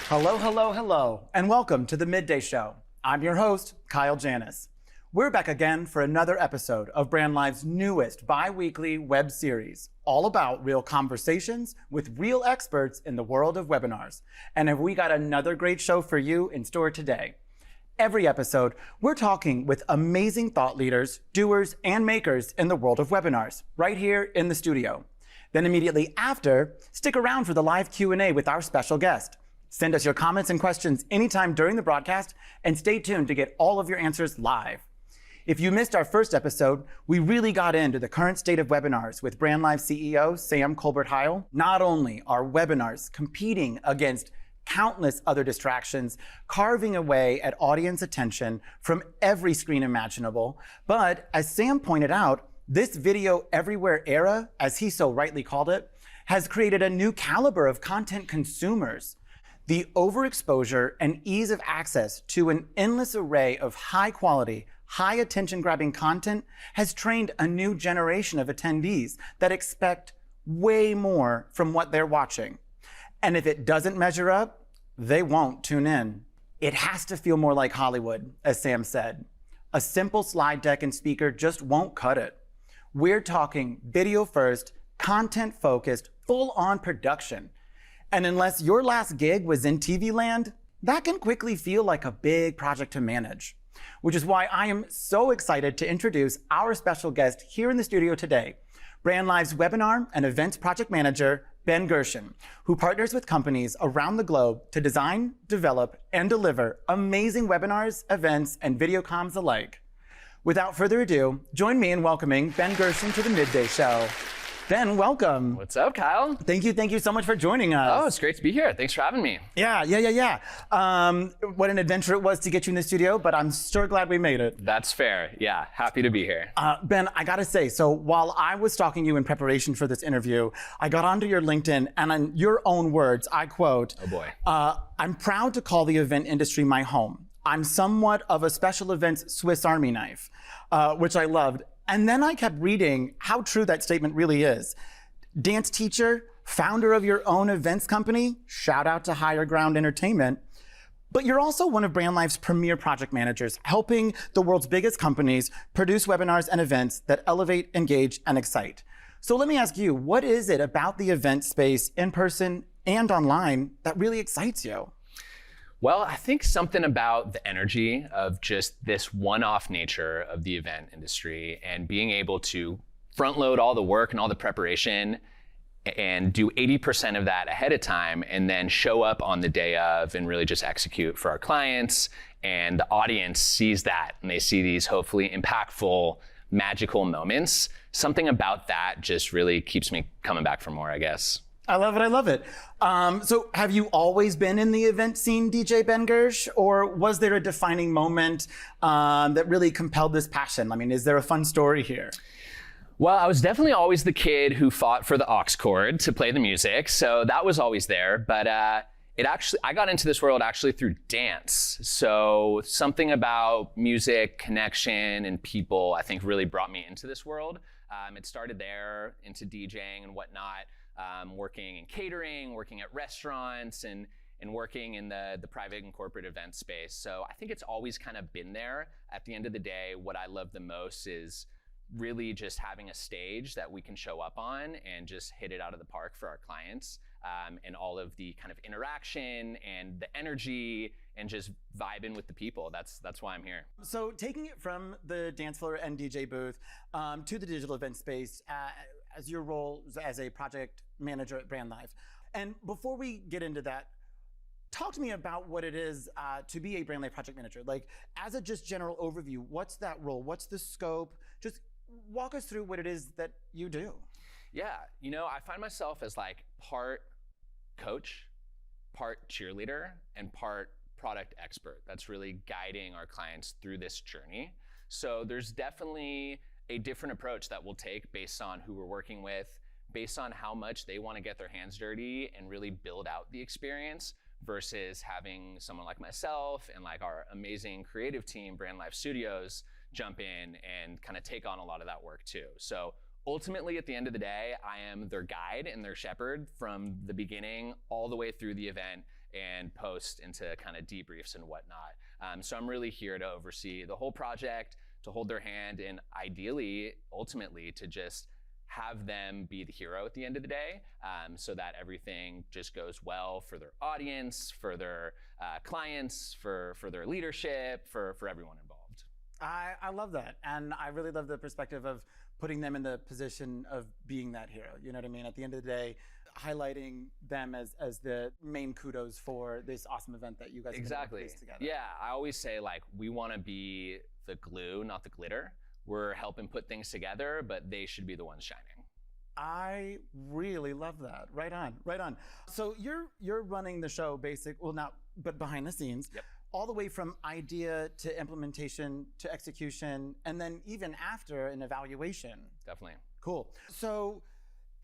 Hello, hello, hello, and welcome to the Midday Show. I'm your host, Kyle Janis. We're back again for another episode of Brandlive's newest bi-weekly web series, all about real conversations with real experts in the world of webinars. And have we got another great show for you in store today. Every episode, we're talking with amazing thought leaders, doers, and makers in the world of webinars, right here in the studio. Then immediately after, stick around for the live Q&A with our special guest. Send us your comments and questions anytime during the broadcast, and stay tuned to get all of your answers live. If you missed our first episode, we really got into the current state of webinars with Brandlive CEO Sam Colbert-Heil. Not only are webinars competing against countless other distractions, carving away at audience attention from every screen imaginable, but as Sam pointed out, this video everywhere era, as he so rightly called it, has created a new caliber of content consumers. The overexposure and ease of access to an endless array of high quality, high attention grabbing content has trained a new generation of attendees that expect way more from what they're watching. And if it doesn't measure up, they won't tune in. It has to feel more like Hollywood, as Sam said. A simple slide deck and speaker just won't cut it. We're talking video first, content focused, full on production. And unless your last gig was in TV land, that can quickly feel like a big project to manage. Which is why I am so excited to introduce our special guest here in the studio today, Brandlive's webinar and events project manager, Ben Gersh, who partners with companies around the globe to design, develop, and deliver amazing webinars, events, and video comms alike. Without further ado, join me in welcoming Ben Gersh to the Midday Show. Ben, welcome. What's up, Kyle? Thank you so much for joining us. Oh, it's great to be here. Thanks for having me. Yeah. What an adventure it was to get you in the studio, but I'm sure glad we made it. That's fair. Yeah, happy to be here. Ben, I gotta say, so while I was stalking you in preparation for this interview, I got onto your LinkedIn, and in your own words, I quote, Oh boy. I'm proud to call the event industry my home. I'm somewhat of a special events Swiss Army knife, which I loved. And then I kept reading how true that statement really is. Dance teacher, founder of your own events company, shout out to Higher Ground Entertainment. But you're also one of Brandlive's premier project managers, helping the world's biggest companies produce webinars and events that elevate, engage, and excite. So let me ask you, what is it about the event space, in person and online, that really excites you? Well, I think something about the energy of just this one-off nature of the event industry and being able to front load all the work and all the preparation and do 80% of that ahead of time and then show up on the day of and really just execute for our clients. And the audience sees that and they see these hopefully impactful, magical moments. Something about that just really keeps me coming back for more, I guess. I love it. So have you always been in the event scene, DJ Ben Gersh, or was there a defining moment that really compelled this passion? I mean, is there a fun story here? Well, I was definitely always the kid who fought for the aux cord to play the music, so that was always there. But I got into this world actually through dance. So something about music, connection, and people, I think really brought me into this world. It started there, into DJing and whatnot. Working in catering, working at restaurants, and working in the private and corporate event space. So I think it's always kind of been there. At the end of the day, what I love the most is really just having a stage that we can show up on and just hit it out of the park for our clients, and all of the kind of interaction and the energy and just vibing with the people. That's why I'm here. So taking it from the dance floor and DJ booth to the digital event space, as your role as a project manager at Brandlive. And before we get into that, talk to me about what it is to be a Brandlive project manager. Like, as a just general overview, what's that role? What's the scope? Just walk us through what it is that you do. Yeah, I find myself as like part coach, part cheerleader, and part product expert that's really guiding our clients through this journey. So there's definitely a different approach that we'll take based on who we're working with, based on how much they want to get their hands dirty and really build out the experience, versus having someone like myself and like our amazing creative team, Brandlive Studios, jump in and kind of take on a lot of that work too. So ultimately, at the end of the day, I am their guide and their shepherd from the beginning all the way through the event and post into kind of debriefs and whatnot. So I'm really here to oversee the whole project, to hold their hand, and ideally, ultimately, to just have them be the hero at the end of the day, so that everything just goes well for their audience, for their clients, for their leadership, for everyone involved. I love that. And I really love the perspective of putting them in the position of being that hero. You know what I mean? At the end of the day, highlighting them as the main kudos for this awesome event that you guys exactly have together. Yeah, I always say, like, we want to be the glue, not the glitter. We're helping put things together, but they should be the ones shining. I really love that. Right on, right on. So you're running the show but behind the scenes, Yep. all the way from idea to implementation to execution, and then even after an evaluation. Definitely. Cool. So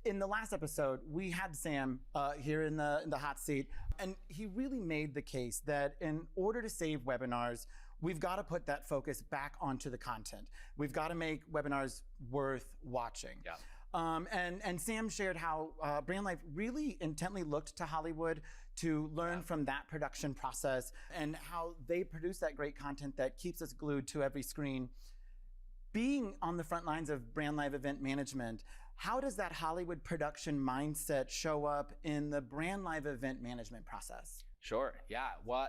in the last episode, we had Sam here in the hot seat, and he really made the case that in order to save webinars, we've got to put that focus back onto the content. We've got to make webinars worth watching. Yeah. And Sam shared how Brandlive really intently looked to Hollywood to learn from that production process and how they produce that great content that keeps us glued to every screen. Being on the front lines of Brandlive event management, how does that Hollywood production mindset show up in the Brandlive event management process? Sure. Yeah. Well,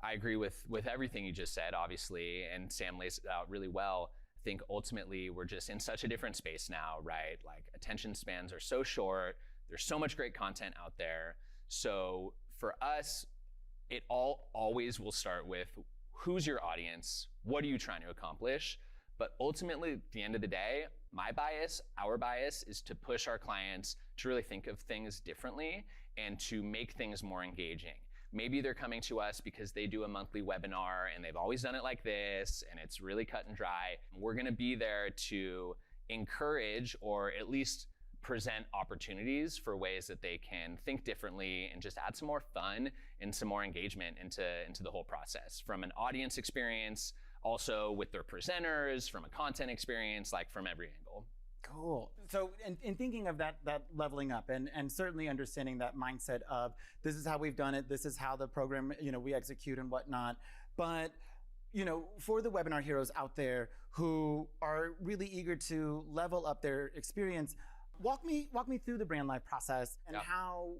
I agree with everything you just said, obviously, and Sam lays it out really well. I think ultimately we're just in such a different space now, right? Like, attention spans are so short. There's so much great content out there. So for us, it always will start with who's your audience? What are you trying to accomplish? But ultimately, at the end of the day, our bias is to push our clients to really think of things differently and to make things more engaging. Maybe they're coming to us because they do a monthly webinar and they've always done it like this and it's really cut and dry. We're gonna be there to encourage or at least present opportunities for ways that they can think differently and just add some more fun and some more engagement into the whole process, from an audience experience, also with their presenters, from a content experience, like from every angle. Cool. So in thinking of that leveling up and certainly understanding that mindset of this is how we've done it, this is how the program, we execute and whatnot. But, for the webinar heroes out there who are really eager to level up their experience, walk me through the Brandlive process and how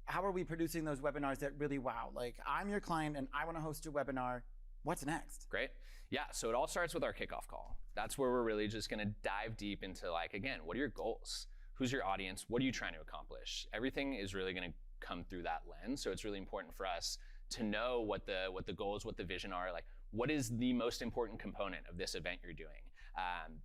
are we producing those webinars that really wow? Like, I'm your client and I want to host a webinar. What's next? Great. Yeah, so it all starts with our kickoff call. That's where we're really just gonna dive deep into, like, again, what are your goals? Who's your audience? What are you trying to accomplish? Everything is really gonna come through that lens. So it's really important for us to know what the goals, what the vision are, like what is the most important component of this event you're doing?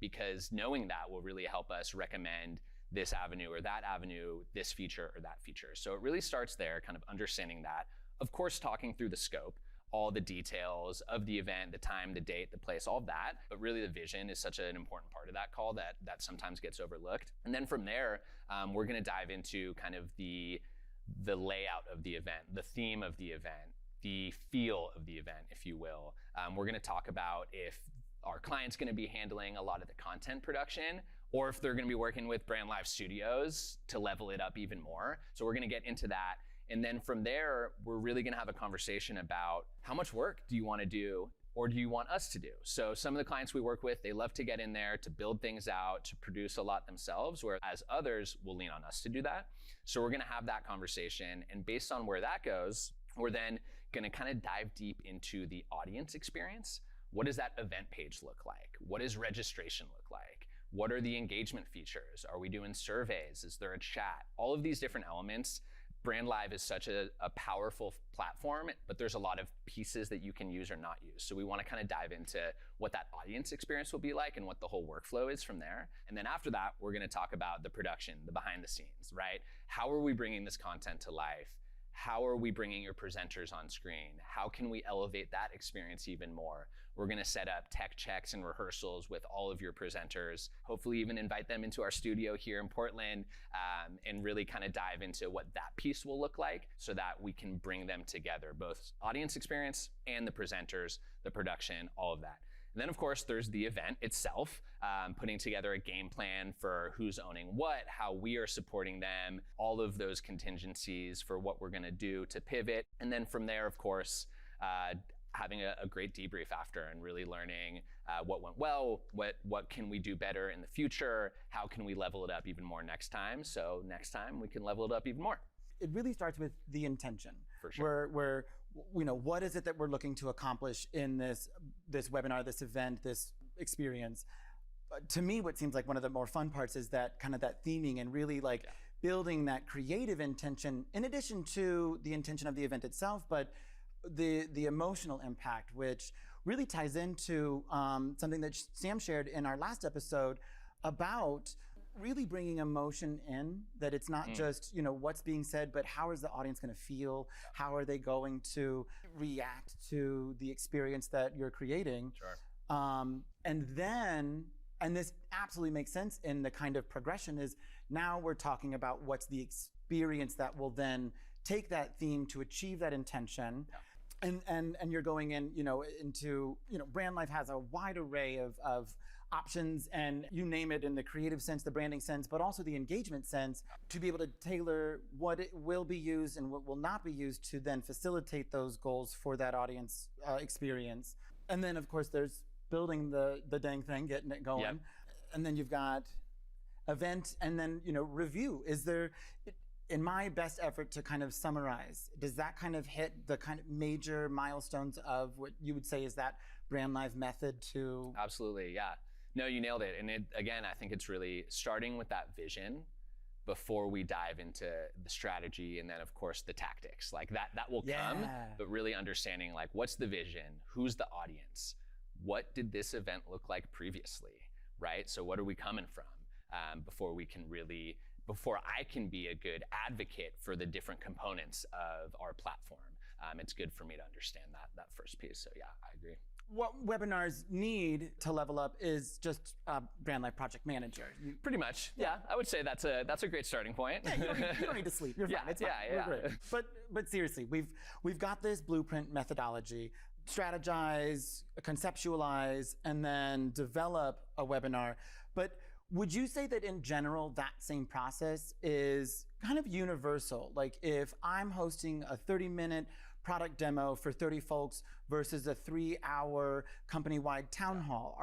Because knowing that will really help us recommend this avenue or that avenue, this feature or that feature. So it really starts there, kind of understanding that. Of course, talking through the scope, all the details of the event, the time, the date, the place, all of that. But really the vision is such an important part of that call that sometimes gets overlooked. And then from there, we're gonna dive into kind of the layout of the event, the theme of the event, the feel of the event, if you will. We're gonna talk about if our client's gonna be handling a lot of the content production, or if they're gonna be working with Brandlive Studios to level it up even more. So we're gonna get into that. And then from there, we're really gonna have a conversation about how much work do you wanna do or do you want us to do? So some of the clients we work with, they love to get in there to build things out, to produce a lot themselves, whereas others will lean on us to do that. So we're gonna have that conversation. And based on where that goes, we're then gonna kind of dive deep into the audience experience. What does that event page look like? What does registration look like? What are the engagement features? Are we doing surveys? Is there a chat? All of these different elements. Brandlive is such a powerful platform, but there's a lot of pieces that you can use or not use. So we want to kind of dive into what that audience experience will be like and what the whole workflow is from there. And then after that, we're going to talk about the production, the behind the scenes, right? How are we bringing this content to life? How are we bringing your presenters on screen? How can we elevate that experience even more? We're gonna set up tech checks and rehearsals with all of your presenters, hopefully even invite them into our studio here in Portland, and really kind of dive into what that piece will look like so that we can bring them together, both audience experience and the presenters, the production, all of that. And then of course there's the event itself, putting together a game plan for who's owning what, how we are supporting them, all of those contingencies for what we're gonna do to pivot. And then from there, of course, having a great debrief after and really learning what went well, what can we do better in the future, how can we level it up even more next time, so next time we can level it up even more. It really starts with the intention. For sure. Where what is it that we're looking to accomplish in this webinar, this event, this experience? To me, what seems like one of the more fun parts is that kind of that theming and really building that creative intention in addition to the intention of the event itself, but the emotional impact, which really ties into something that Sam shared in our last episode about really bringing emotion in, that it's not just what's being said, but how is the audience going to feel? How are they going to react to the experience that you're creating? Sure. And this absolutely makes sense in the kind of progression is now we're talking about what's the experience that will then take that theme to achieve that intention. Yeah. And you're going into Brandlive has a wide array of options, and you name it, in the creative sense, the branding sense, but also the engagement sense, to be able to tailor what it will be used and what will not be used to then facilitate those goals for that audience experience. And then of course there's building the dang thing, getting it going. Yep. And then you've got event and then review. Is there, in my best effort to kind of summarize, does that kind of hit the kind of major milestones of what you would say is that Brandlive method to? Absolutely, yeah. No, you nailed it. And again, I think it's really starting with that vision before we dive into the strategy and then of course the tactics. Like that will come, but really understanding what's the vision, who's the audience, what did this event look like previously, right? So what are we coming from before I can be a good advocate for the different components of our platform. It's good for me to understand that first piece. So yeah, I agree. What webinars need to level up is just Brandlive Project Manager. Pretty much, yeah. I would say that's a great starting point. Yeah, you don't need to sleep. You're fine. It's fine. Yeah. We're great. But seriously, we've got this blueprint methodology. Strategize, conceptualize, and then develop a webinar. But would you say that in general, that same process is kind of universal? Like if I'm hosting a 30-minute product demo for 30 folks versus a 3-hour company-wide town hall,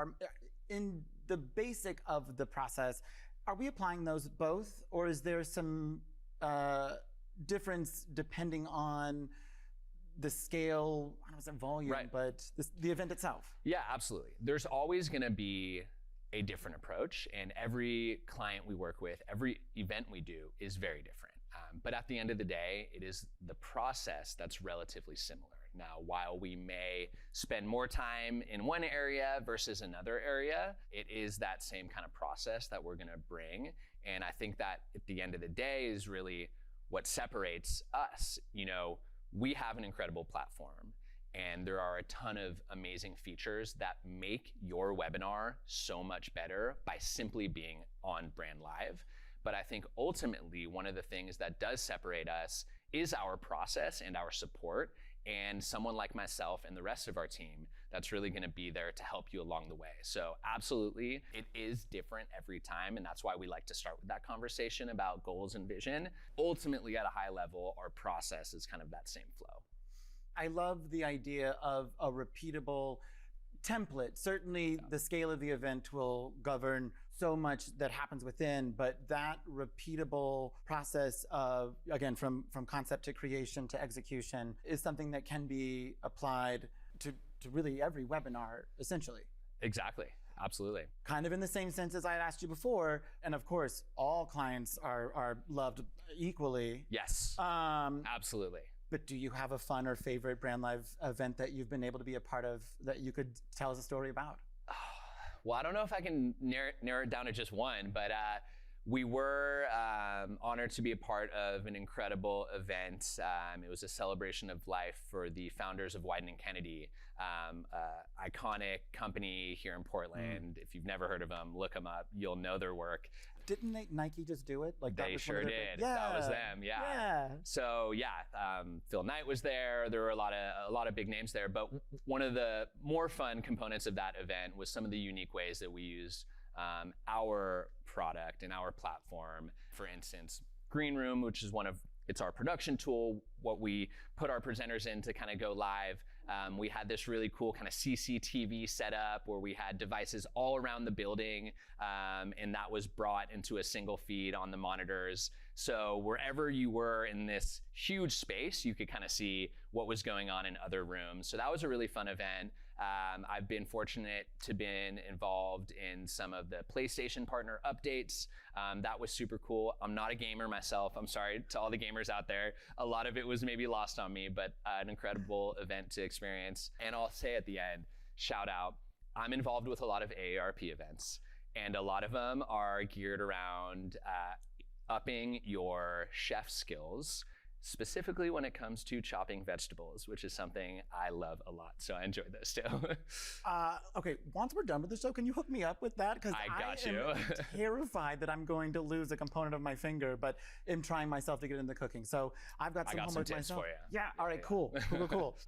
in the basic of the process, are we applying those both? Or is there some difference depending on the scale, I don't know, volume, right, but the event itself? Yeah, absolutely. There's always going to be a different approach, and every client we work with, every event we do is very different. But at the end of the day, it is the process that's relatively similar. Now, while we may spend more time in one area versus another area, it is that same kind of process that we're going to bring. And I think that at the end of the day is really what separates us. We have an incredible platform, and there are a ton of amazing features that make your webinar so much better by simply being on Brandlive. But I think ultimately one of the things that does separate us is our process and our support, and someone like myself and the rest of our team that's really going to be there to help you along the way. So absolutely, it is different every time, and that's why we like to start with that conversation about goals and vision. Ultimately, at a high level, our process is kind of that same flow. I love the idea of a repeatable template. Certainly the scale of the event will govern so much that happens within, but that repeatable process of, again, from concept to creation to execution is something that can be applied to really every webinar, essentially. Exactly. Absolutely. Kind of in the same sense as I had asked you before, and of course, all clients are loved equally. Yes, absolutely. But do you have a fun or favorite Brandlive event that you've been able to be a part of that you could tell us a story about? Well, I don't know if I can narrow it down to just one, but we were honored to be a part of an incredible event. It was a celebration of life for the founders of Wieden & Kennedy, iconic company here in Portland. If you've never heard of them, look them up. You'll know their work. didn't Nike just do it? Like that They was sure one of their did. That was them. Yeah. So Phil Knight was there. There were a lot of big names there. But one of the more fun components of that event was some of the unique ways that we used our product and our platform. For instance, Green Room, which is it's our production tool, what we put our presenters in to kind of go live. We had this really cool kind of CCTV setup where we had devices all around the building, and that was brought into a single feed on the monitors. So wherever you were in this huge space, you could kind of see what was going on in other rooms. So that was a really fun event. I've been fortunate to been involved in some of the PlayStation partner updates. That was super cool. I'm not a gamer myself. I'm sorry to all the gamers out there. A lot of it was maybe lost on me, but an incredible event to experience. And I'll say at the end, shout out, I'm involved with a lot of AARP events, and a lot of them are geared around upping your chef skills, specifically when it comes to chopping vegetables, which is something I love a lot. So I enjoy those too. Okay, once we're done with the show, can you hook me up with that? Because I got am you. terrified that I'm going to lose a component of my finger, but am trying myself to get into cooking. So I've got some homework tips myself. for you. Yeah, all right, cool.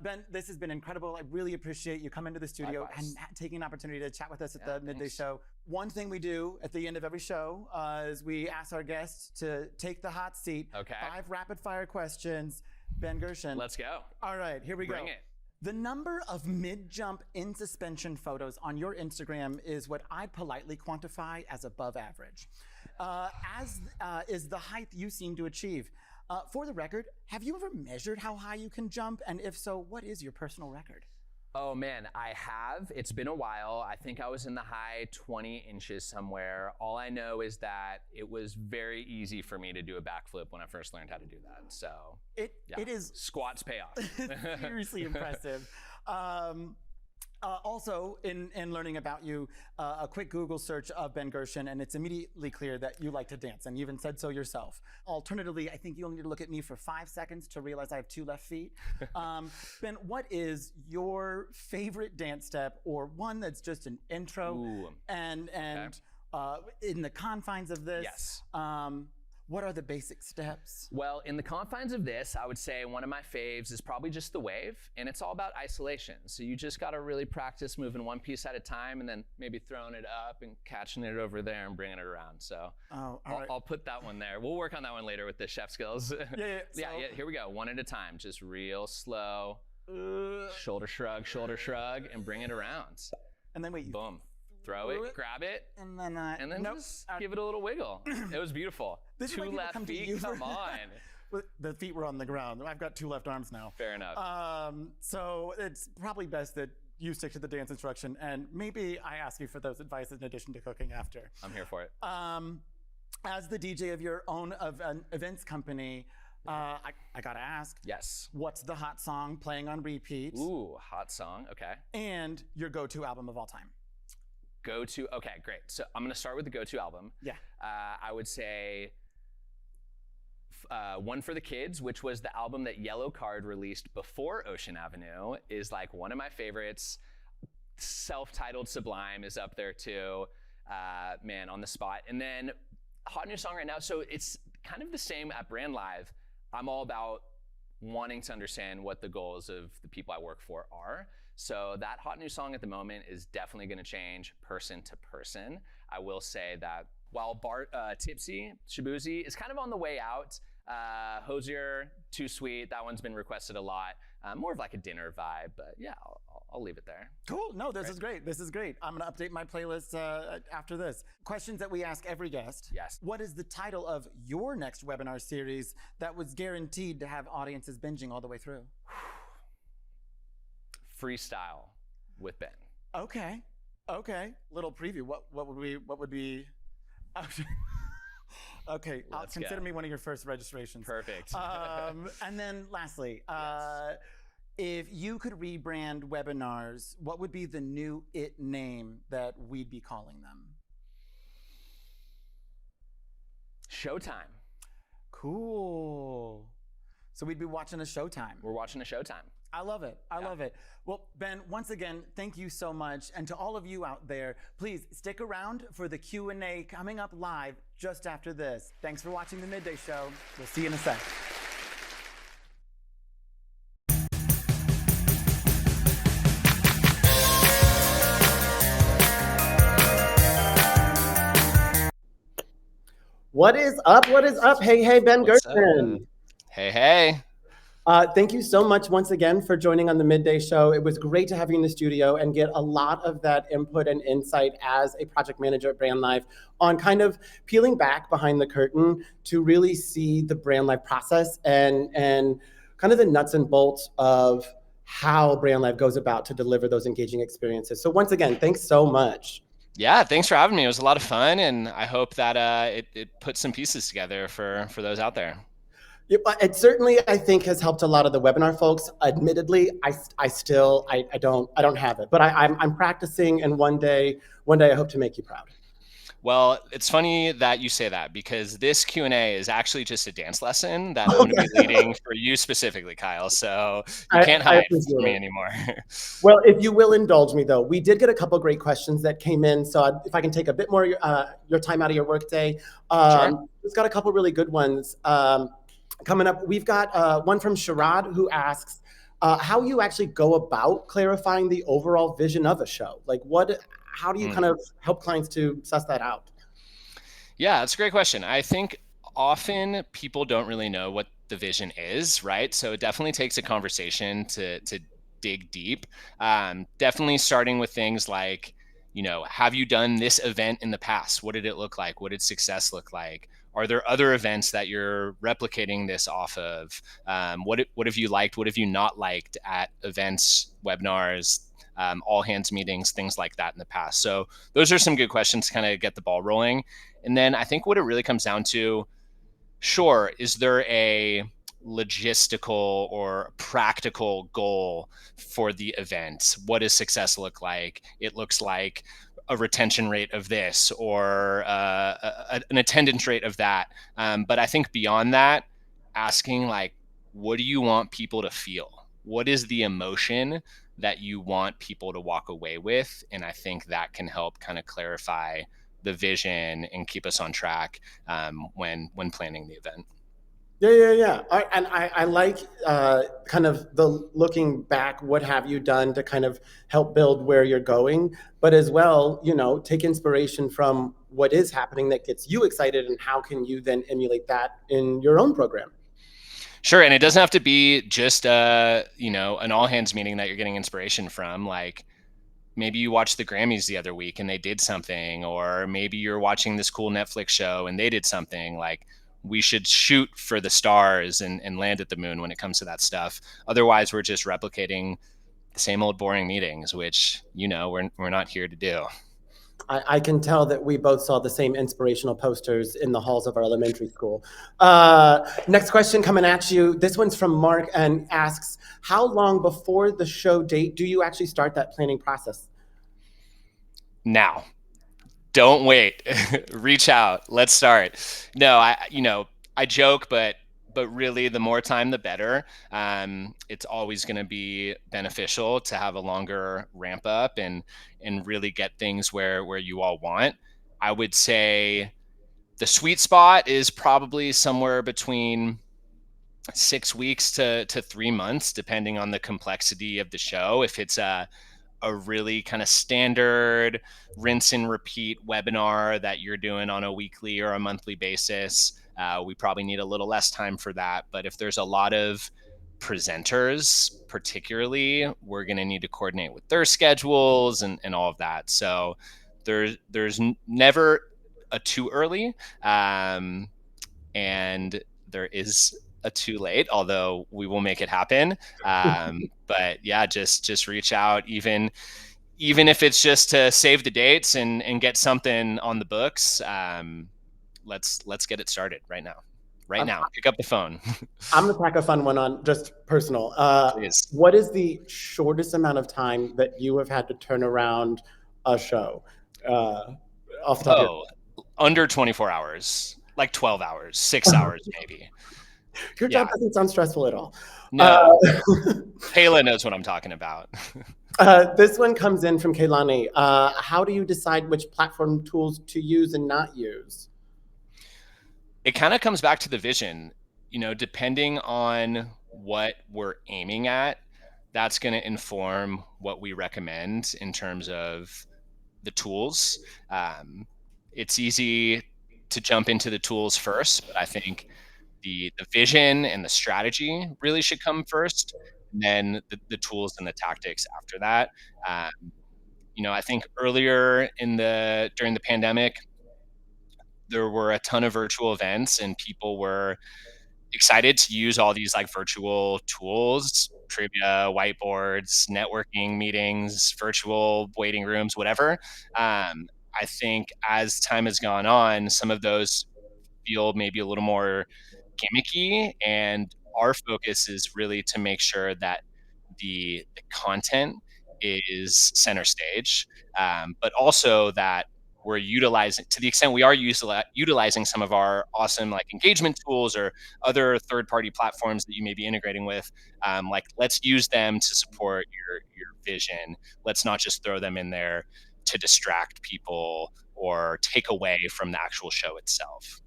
Ben, this has been incredible. I really appreciate you coming to the studio Likewise. and taking an opportunity to chat with us at the Midday thanks. Show. One thing we do at the end of every show is we ask our guests to take the hot seat. Okay. 5 rapid fire questions. Ben Gershen. Let's go. All right, here we go. Bring it. The number of mid-jump in suspension photos on your Instagram is what I'd politely quantify as above average. Is the height you seem to achieve. For the record, have you ever measured how high you can jump? And if so, what is your personal record? Oh man, I have. It's been a while. I think I was in the high 20 inches somewhere. All I know is that it was very easy for me to do a backflip when I first learned how to do that. So It is squats pay off. seriously impressive. Also, in learning about you, a quick Google search of Ben Gershen, and it's immediately clear that you like to dance, and you even said so yourself. Alternatively, I think you'll need to look at me for 5 seconds to realize I have 2 left feet. Ben, what is your favorite dance step, or one that's just an intro? Ooh. And in the confines of this, Yes. What are the basic steps? Well, in the confines of this, I would say one of my faves is probably just the wave, and it's all about isolation. So you just got to really practice moving one piece at a time, and then maybe throwing it up and catching it over there and bringing it around. So I'll put that one there. We'll work on that one later with the chef skills. Yeah. Here we go. One at a time, just real slow. Shoulder shrug, and bring it around. And then wait. Boom. Throw it, grab it, and then nope. Just give it a little wiggle. It was beautiful. This is why 2 people left come to feet, you for- come on. The feet were on the ground. I've got 2 left arms now. Fair enough. So it's probably best that you stick to the dance instruction, and maybe I ask you for those advice in addition to cooking after. I'm here for it. As the DJ of your own events company, I gotta ask. Yes. What's the hot song playing on repeat? Ooh, hot song. Okay. And your go-to album of all time? Go-to. Okay, great. So I'm going to start with the go-to album. Yeah. I would say One for the Kids, which was the album that Yellow Card released before Ocean Avenue, is like one of my favorites. Self-titled Sublime is up there too. Man, on the spot. And then hot new song right now. So it's kind of the same at Brandlive. I'm all about wanting to understand what the goals of the people I work for are. So that hot new song at the moment is definitely going to change person to person. I will say that while Tipsy, Shabuzi is kind of on the way out, Hosier, Too Sweet, that one's been requested a lot. More of like a dinner vibe, but yeah, I'll leave it there. Cool. No, this is great. This is great. I'm going to update my playlist after this. Questions that we ask every guest. Yes. What is the title of your next webinar series that was guaranteed to have audiences binging all the way through? Freestyle with Ben. Okay. Little preview. What would be? Okay, consider me one of your first registrations. Perfect. And then lastly, if you could rebrand webinars, what would be the new name that we'd be calling them? Showtime. Cool. So we'd be watching a Showtime. We're watching a Showtime. I love it. I love it. Well, Ben, once again, thank you so much. And to all of you out there, please stick around for the Q&A coming up live just after this. Thanks for watching The Midday Show. We'll see you in a sec. What is up? What is up? Hey, Ben Gershon. Hey. Thank you so much once again for joining on the Midday Show. It was great to have you in the studio and get a lot of that input and insight as a project manager at Brandlive on kind of peeling back behind the curtain to really see the Brandlive process and kind of the nuts and bolts of how Brandlive goes about to deliver those engaging experiences. So once again, thanks so much. Yeah, thanks for having me. It was a lot of fun, and I hope that it put some pieces together for those out there. It certainly, I think, has helped a lot of the webinar folks. Admittedly, I still don't have it, but I'm practicing, and one day I hope to make you proud. Well, it's funny that you say that because this Q&A is actually just a dance lesson that I'm going to be leading for you specifically, Kyle. So you can't hide from me anymore. Well, if you will indulge me, though, we did get a couple of great questions that came in. So if I can take a bit more your time out of your workday, Sure. We've got a couple really good ones coming up. We've got one from Sharad who asks how you actually go about clarifying the overall vision of a show. Like how do you kind of help clients to suss that out? Yeah, that's a great question. I think often people don't really know what the vision is, right? So it definitely takes a conversation to dig deep. Definitely starting with things like, have you done this event in the past? What did it look like? What did success look like? Are there other events that you're replicating this off of? What have you liked? What have you not liked at events, webinars, all hands meetings, things like that in the past? So those are some good questions to kind of get the ball rolling. And then I think what it really comes down to, sure, is there a logistical or practical goal for the event? What does success look like? It looks like a retention rate of this or an attendance rate of that. But I think beyond that, asking like, what do you want people to feel? What is the emotion that you want people to walk away with? And I think that can help kind of clarify the vision and keep us on track when planning the event. Yeah. And I like kind of the looking back, what have you done to kind of help build where you're going, but as well, take inspiration from what is happening that gets you excited and how can you then emulate that in your own program? Sure. And it doesn't have to be just, an all hands meeting that you're getting inspiration from. Like maybe you watched the Grammys the other week and they did something, or maybe you're watching this cool Netflix show and they did something. Like we should shoot for the stars and land at the moon when it comes to that stuff. Otherwise, we're just replicating the same old boring meetings, which, we're not here to do. I can tell that we both saw the same inspirational posters in the halls of our elementary school. Next question coming at you. This one's from Mark and asks, how long before the show date do you actually start that planning process? Now. Don't wait. Reach out. Let's start. No, I joke, but really the more time, the better. It's always going to be beneficial to have a longer ramp up and really get things where you all want. I would say the sweet spot is probably somewhere between 6 weeks to 3 months, depending on the complexity of the show. If it's a really kind of standard rinse and repeat webinar that you're doing on a weekly or a monthly basis, we probably need a little less time for that. But if there's a lot of presenters, particularly, we're going to need to coordinate with their schedules and all of that. So there's never a too early, and there is a too late, although we will make it happen. But yeah, just reach out, even if it's just to save the dates and get something on the books. Let's get it started right now. Pick up the phone. I'm gonna tack a fun one on, just personal. What is the shortest amount of time that you have had to turn around a show? Off the top under 24 hours, like 12 hours, 6 hours maybe. Your job doesn't sound stressful at all. No, Kayla knows what I'm talking about. This one comes in from Kaylani. How do you decide which platform tools to use and not use? It kind of comes back to the vision, depending on what we're aiming at, that's going to inform what we recommend in terms of the tools. It's easy to jump into the tools first, but I think the vision and the strategy really should come first, and then the tools and the tactics after that. I think earlier during the pandemic, there were a ton of virtual events and people were excited to use all these like virtual tools, trivia, whiteboards, networking meetings, virtual waiting rooms, whatever. I think as time has gone on, some of those feel maybe a little more gimmicky, and our focus is really to make sure that the content is center stage, but also that we're utilizing, to the extent we are utilizing some of our awesome like engagement tools or other third-party platforms that you may be integrating with, like let's use them to support your vision. Let's not just throw them in there to distract people or take away from the actual show itself.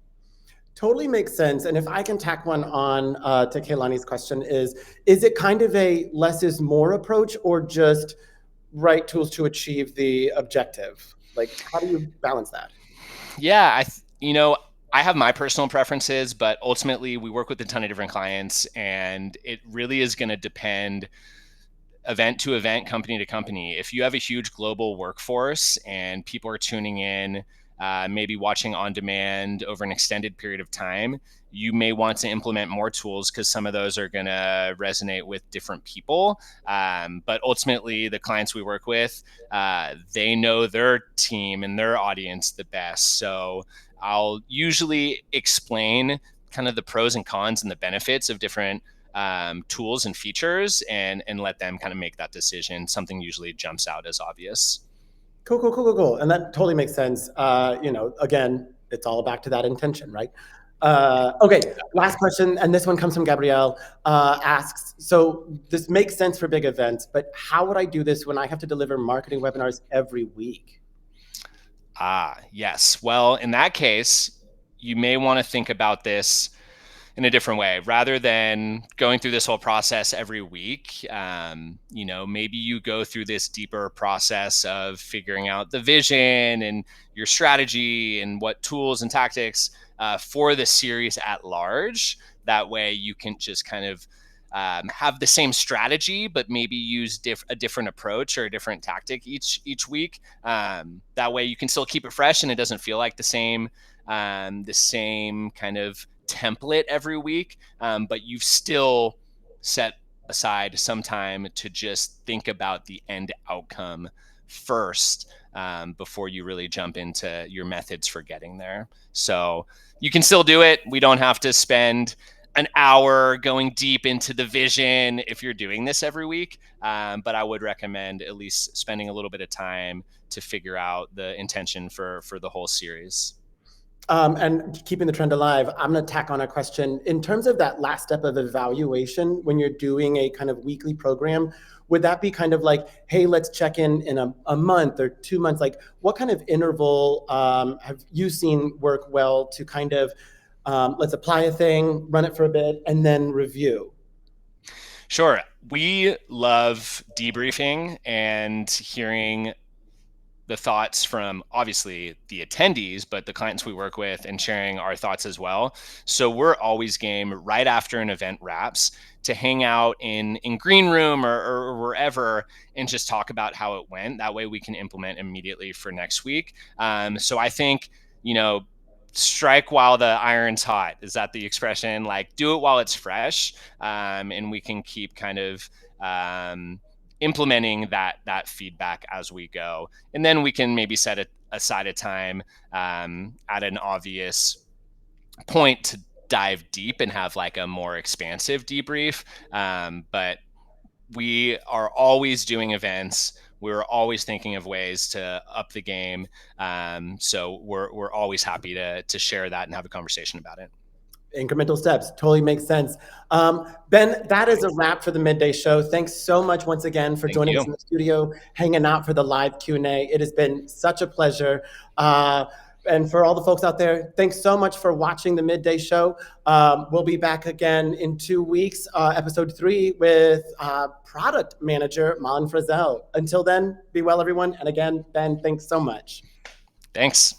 Totally makes sense. And if I can tack one on to Kaylani's question is it kind of a less is more approach or just right tools to achieve the objective? Like, how do you balance that? Yeah, I have my personal preferences, but ultimately we work with a ton of different clients, and it really is going to depend event to event, company to company. If you have a huge global workforce and people are tuning in, maybe watching on demand over an extended period of time, you may want to implement more tools because some of those are going to resonate with different people. But ultimately, the clients we work with, they know their team and their audience the best. So I'll usually explain kind of the pros and cons and the benefits of different tools and features, and let them kind of make that decision. Something usually jumps out as obvious. Cool. And that totally makes sense. Again, it's all back to that intention, right? Okay, last question, and this one comes from Gabrielle, asks, so this makes sense for big events, but how would I do this when I have to deliver marketing webinars every week? Yes. Well, in that case, you may want to think about this in a different way. Rather than going through this whole process every week, maybe you go through this deeper process of figuring out the vision and your strategy and what tools and tactics for the series at large. That way you can just kind of have the same strategy, but maybe use a different approach or a different tactic each week. That way you can still keep it fresh and it doesn't feel like the same kind of template every week, but you've still set aside some time to just think about the end outcome first, before you really jump into your methods for getting there. So you can still do it. We don't have to spend an hour going deep into the vision if you're doing this every week, but I would recommend at least spending a little bit of time to figure out the intention for the whole series. And keeping the trend alive, I'm going to tack on a question. In terms of that last step of evaluation, when you're doing a kind of weekly program, would that be kind of like, hey, let's check in a month or 2 months? Like, what kind of interval have you seen work well to kind of, let's apply a thing, run it for a bit, and then review? Sure. We love debriefing and hearing the thoughts from obviously the attendees, but the clients we work with, and sharing our thoughts as well. So we're always game right after an event wraps to hang out in green room or wherever and just talk about how it went. That way we can implement immediately for next week. So I think, strike while the iron's hot. Is that the expression? Like, do it while it's fresh, and we can keep kind of implementing that feedback as we go. And then we can maybe set aside a time at an obvious point to dive deep and have like a more expansive debrief. But we are always doing events. We're always thinking of ways to up the game. So we're always happy to share that and have a conversation about it. Incremental steps totally makes sense. Ben, that is a wrap for the Midday Show. Thanks so much once again for joining us in the studio, hanging out for the live Q&A. It has been such a pleasure. And for all the folks out there, thanks so much for watching the Midday Show. We'll be back again in 2 weeks, episode 3 with product manager Malin Frizzell. Until then, be well, everyone. And again, Ben, thanks so much. Thanks.